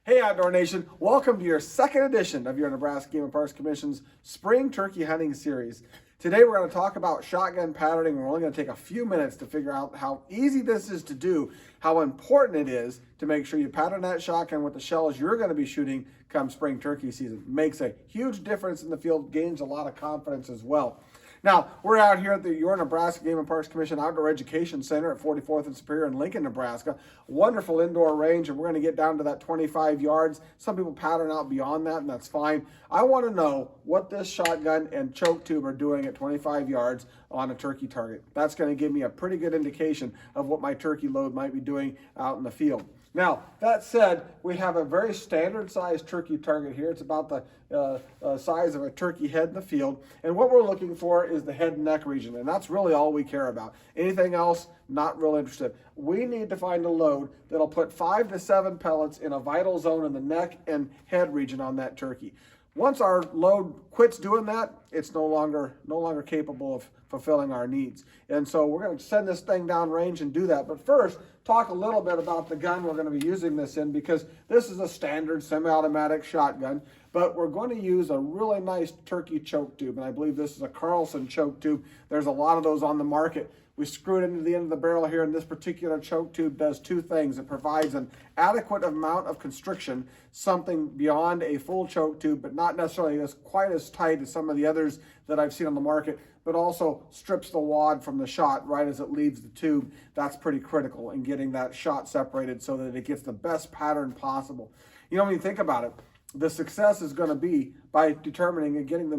Hey Outdoor Nation, welcome to your second edition of your Nebraska Game and Parks Commission's Spring Turkey Hunting Series. Today we're going to talk about shotgun patterning. We're only going to take a few minutes to figure out how easy this is to do, how important it is to make sure you pattern that shotgun with the shells you're going to be shooting come spring turkey season. Makes a huge difference in the field, gains a lot of confidence as well. Now, we're out here at the Your Nebraska Game and Parks Commission Outdoor Education Center at 44th and Superior in Lincoln, Nebraska. Wonderful indoor range, and we're going to get down to that 25 yards. Some people pattern out beyond that, and that's fine. I want to know what this shotgun and choke tube are doing at 25 yards on a turkey target. That's going to give me a pretty good indication of what my turkey load might be doing out in the field. Now, that said, we have a very standard sized turkey target here. It's about the size of a turkey head in the field. And what we're looking for is the head and neck region. And that's really all we care about. Anything else, not real interested. We need to find a load that'll put 5 to 7 pellets in a vital zone in the neck and head region on that turkey. Once our load quits doing that, it's no longer capable of fulfilling our needs. And so we're going to send this thing down range and do that. But first, talk a little bit about the gun we're going to be using this in, because this is a standard semi-automatic shotgun, but we're going to use a really nice turkey choke tube. And I believe this is a Carlson choke tube. There's a lot of those on the market. We screw it into the end of the barrel here, and this particular choke tube does two things. It provides an adequate amount of constriction, something beyond a full choke tube, but not necessarily quite as tight as some of the others that I've seen on the market, but also strips the wad from the shot right as it leaves the tube. That's pretty critical in getting that shot separated so that it gets the best pattern possible. You know, when you think about it, the success is going to be by determining and getting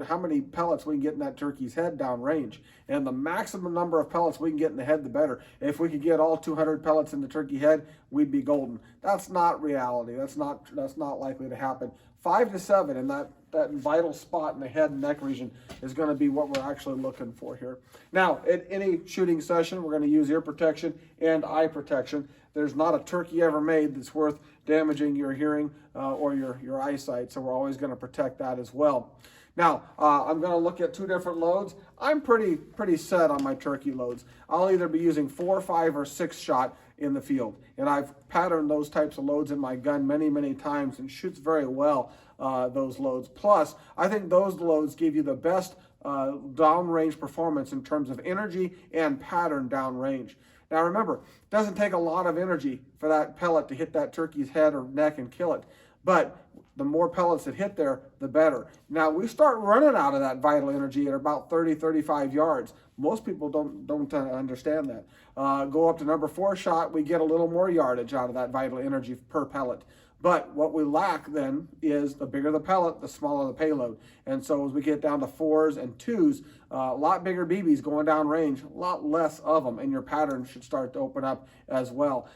how many pellets we can get in that turkey's head downrange. And the maximum number of pellets we can get in the head, the better. If we could get all 200 pellets in the turkey head, we'd be golden. That's not reality. That's not likely to happen. 5 to 7 in that vital spot in the head and neck region is going to be what we're actually looking for here. Now, at any shooting session, we're going to use ear protection and eye protection. There's not a turkey ever made that's worth damaging your hearing or your eyesight, so we're always going to protect that as well. Now, I'm going to look at two different loads. I'm pretty set on my turkey loads. I'll either be using 4, 5, or 6 shot in the field, and I've patterned those types of loads in my gun many times and shoots very well, those loads. Plus, I think those loads give you the best downrange performance in terms of energy and pattern downrange. Now remember, it doesn't take a lot of energy for that pellet to hit that turkey's head or neck and kill it, but the more pellets that hit there, the better. Now we start running out of that vital energy at about 30, 35 yards. Most people don't understand that. Go up to number 4 shot, we get a little more yardage out of that vital energy per pellet. But what we lack then is the bigger the pellet, the smaller the payload. And so as we get down to 4s and 2s, a lot bigger BBs going down range, a lot less of them, and your pattern should start to open up as well.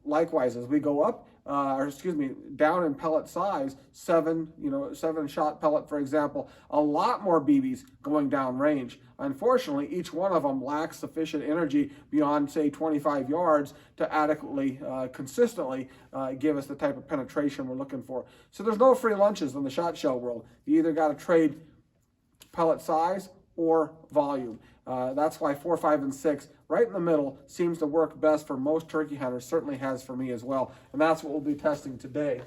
Likewise, as we go up, down in pellet size, 7 shot pellet, for example, a lot more BBs going down range. Unfortunately, each one of them lacks sufficient energy beyond, say, 25 yards to adequately, consistently give us the type of penetration we're looking for. So there's no free lunches in the shot shell world. You either got to trade pellet size or volume. That's why 4, 5, and 6, right in the middle, seems to work best for most turkey hunters, certainly has for me as well. And that's what we'll be testing today.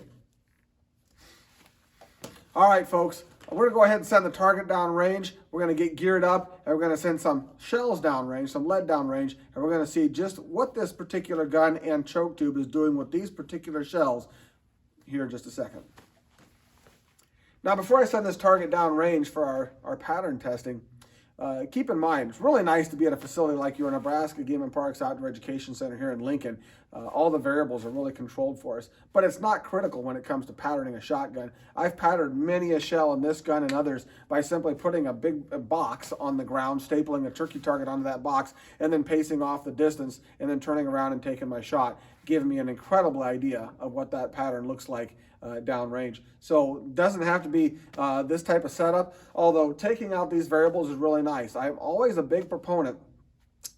All right, folks, we're gonna go ahead and send the target down range. We're gonna get geared up, and we're gonna send some shells down range, some lead down range, and we're gonna see just what this particular gun and choke tube is doing with these particular shells here in just a second. Now, before I send this target down range for our pattern testing, keep in mind, it's really nice to be at a facility like your Nebraska Game and Parks Outdoor Education Center here in Lincoln. All the variables are really controlled for us, but it's not critical when it comes to patterning a shotgun. I've patterned many a shell in this gun and others by simply putting a big box on the ground, stapling a turkey target onto that box, and then pacing off the distance, and then turning around and taking my shot, giving me an incredible idea of what that pattern looks like downrange. So it doesn't have to be this type of setup, although taking out these variables is really nice. I'm always a big proponent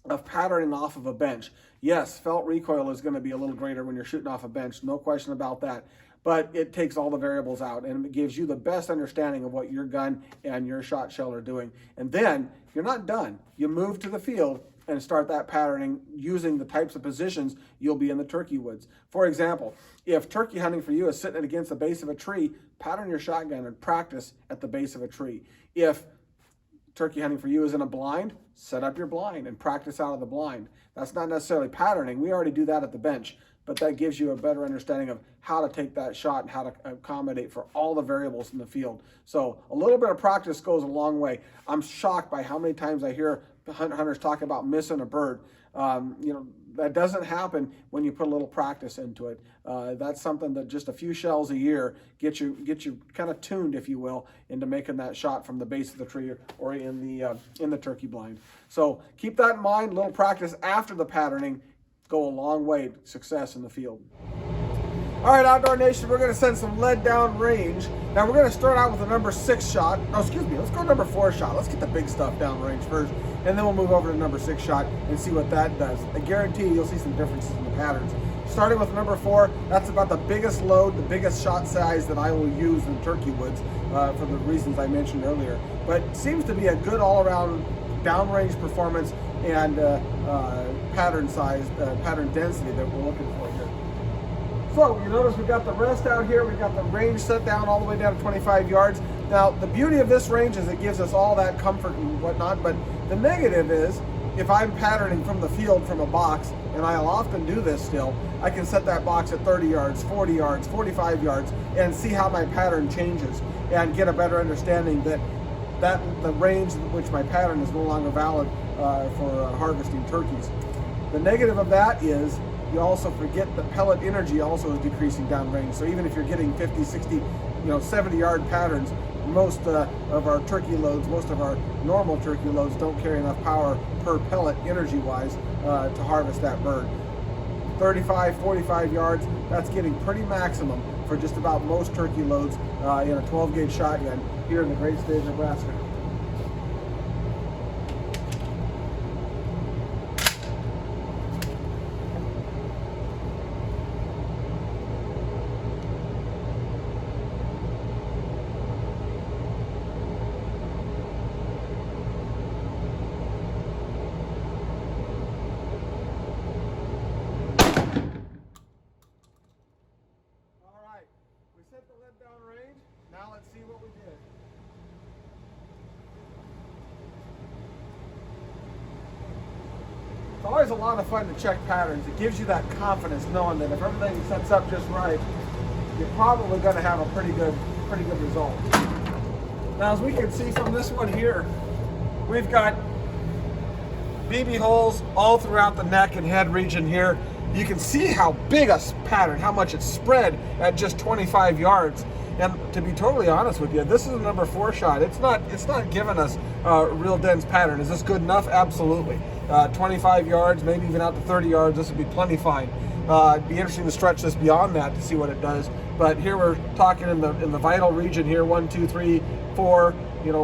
of patterning off of a bench. Yes, felt recoil is going to be a little greater when you're shooting off a bench, no question about that. But it takes all the variables out, and it gives you the best understanding of what your gun and your shot shell are doing. And then you're not done. You move to the field and start that patterning using the types of positions you'll be in the turkey woods. For example, if turkey hunting for you is sitting against the base of a tree, pattern your shotgun and practice at the base of a tree. If turkey hunting for you is in a blind, set up your blind and practice out of the blind. That's not necessarily patterning. We already do that at the bench, but that gives you a better understanding of how to take that shot and how to accommodate for all the variables in the field. So a little bit of practice goes a long way. I'm shocked by how many times I hear hunters talk about missing a bird. That doesn't happen when you put a little practice into it. That's something that just a few shells a year get you kind of tuned, if you will, into making that shot from the base of the tree or in the turkey blind. So keep that in mind. A little practice after the patterning go a long way to success in the field. All right, Outdoor Nation, we're going to send some lead down range. Now we're going to start out with a number 6 shot. Oh, excuse me, let's go to number 4 shot. Let's get the big stuff down range first, and then we'll move over to number 6 shot and see what that does. I guarantee you'll see some differences in the patterns. Starting with number 4, that's about the biggest load, the biggest shot size that I will use in turkey woods for the reasons I mentioned earlier. But it seems to be a good all-around downrange performance and pattern size, pattern density that we're looking for here. So you notice we've got the rest out here. We've got the range set down all the way down to 25 yards. Now the beauty of this range is it gives us all that comfort and whatnot, but the negative is if I'm patterning from the field from a box, and I'll often do this still, I can set that box at 30 yards, 40 yards, 45 yards, and see how my pattern changes and get a better understanding that the range in which my pattern is no longer valid for harvesting turkeys. The negative of that is you also forget that pellet energy also is decreasing downrange. So even if you're getting 50, 60, 70-yard patterns, most of our turkey loads, most of our normal turkey loads don't carry enough power per pellet energy-wise to harvest that bird. 35, 45 yards, that's getting pretty maximum for just about most turkey loads in a 12-gauge shotgun here in the great state of Nebraska. Set the lead down range. Now let's see what we did. It's always a lot of fun to check patterns. It gives you that confidence knowing that if everything sets up just right, you're probably going to have a pretty good result. Now, as we can see from this one here, we've got BB holes all throughout the neck and head region here. You can see how big a pattern, how much it's spread at just 25 yards. And to be totally honest with you, this is a number 4 shot. It's not giving us a real dense pattern. Is this good enough? Absolutely. 25 yards, maybe even out to 30 yards, this would be plenty fine. It'd be interesting to stretch this beyond that to see what it does. But here we're talking in the vital region here, 1, 2, 3, 4,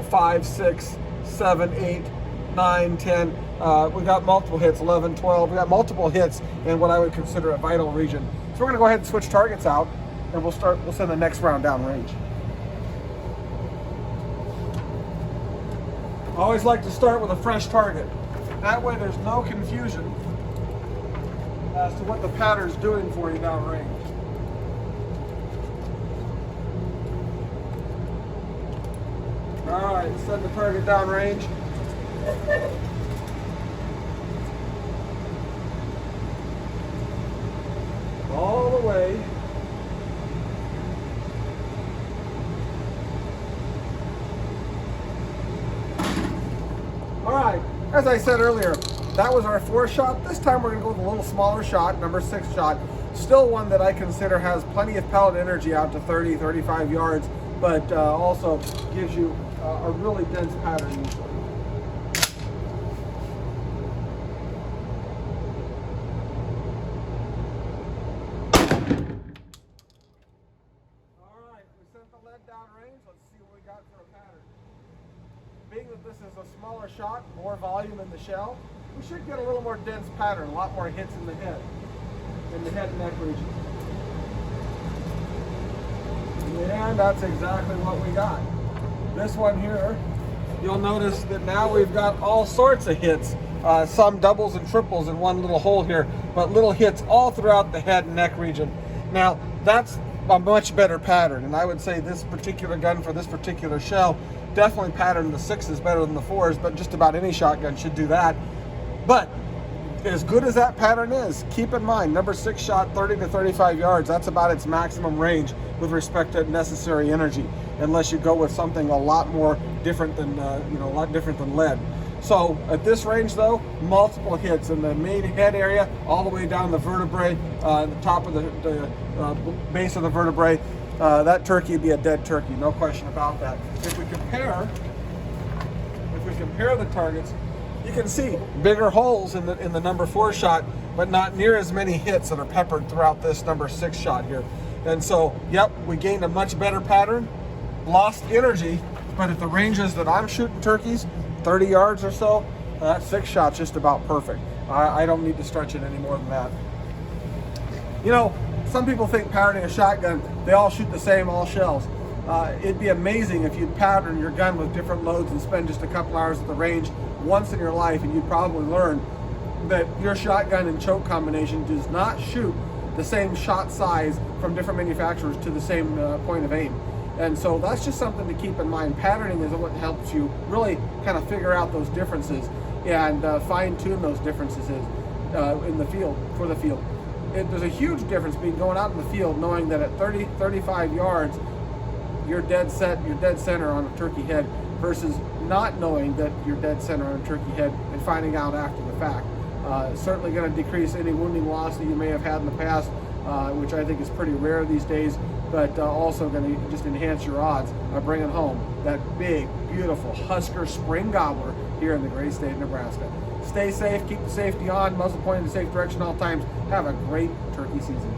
5, 6, 7, 8, 9, 10. We got multiple hits, 11, 12. We got multiple hits in what I would consider a vital region. So we're going to go ahead and switch targets out, and we'll send the next round down range. I always like to start with a fresh target. That way there's no confusion as to what the pattern's doing for you down range. All right, send the target down range. All the way. All right, as I said earlier, that was our 4 shot. This time we're going to go with a little smaller shot, number 6 shot. Still one that I consider has plenty of pellet energy out to 30, 35 yards, but also gives you a really dense pattern usually. Downrange, let's see what we got for a pattern. Being that this is a smaller shot, more volume in the shell, we should get a little more dense pattern, a lot more hits in the head and neck region. And that's exactly what we got. This one here, you'll notice that now we've got all sorts of hits some doubles and triples in one little hole here, but little hits all throughout the head and neck region. Now, that's a much better pattern, and I would say this particular gun for this particular shell definitely patterned the 6s better than the 4s, but just about any shotgun should do that. But as good as that pattern is, keep in mind, number 6 shot 30 to 35 yards. That's about its maximum range with respect to necessary energy, unless you go with something a lot more different than, a lot different than lead. So at this range though, multiple hits in the main head area, all the way down the vertebrae, the top of the base of the vertebrae. That turkey would be a dead turkey, no question about that. If we compare the targets, you can see bigger holes in the number 4 shot, but not near as many hits that are peppered throughout this number 6 shot here. And so, yep, we gained a much better pattern, lost energy, but at the ranges that I'm shooting turkeys, 30 yards or so, that 6 shot's just about perfect. I don't need to stretch it any more than that. You know, some people think patterning a shotgun, they all shoot the same, all shells. It'd be amazing if you'd pattern your gun with different loads and spend just a couple hours at the range once in your life, and you'd probably learn that your shotgun and choke combination does not shoot the same shot size from different manufacturers to the same point of aim. And so that's just something to keep in mind. Patterning is what helps you really kind of figure out those differences and fine-tune those differences in the field, for the field. There's a huge difference between going out in the field knowing that at 30, 35 yards, you're dead center on a turkey head, versus not knowing that you're dead center on a turkey head and finding out after the fact. Certainly going to decrease any wounding loss that you may have had in the past, which I think is pretty rare these days, but also going to just enhance your odds of bringing home that big, beautiful Husker spring gobbler here in the great state of Nebraska. Stay safe, keep the safety on, muzzle pointing in the safe direction all times. Have a great turkey season.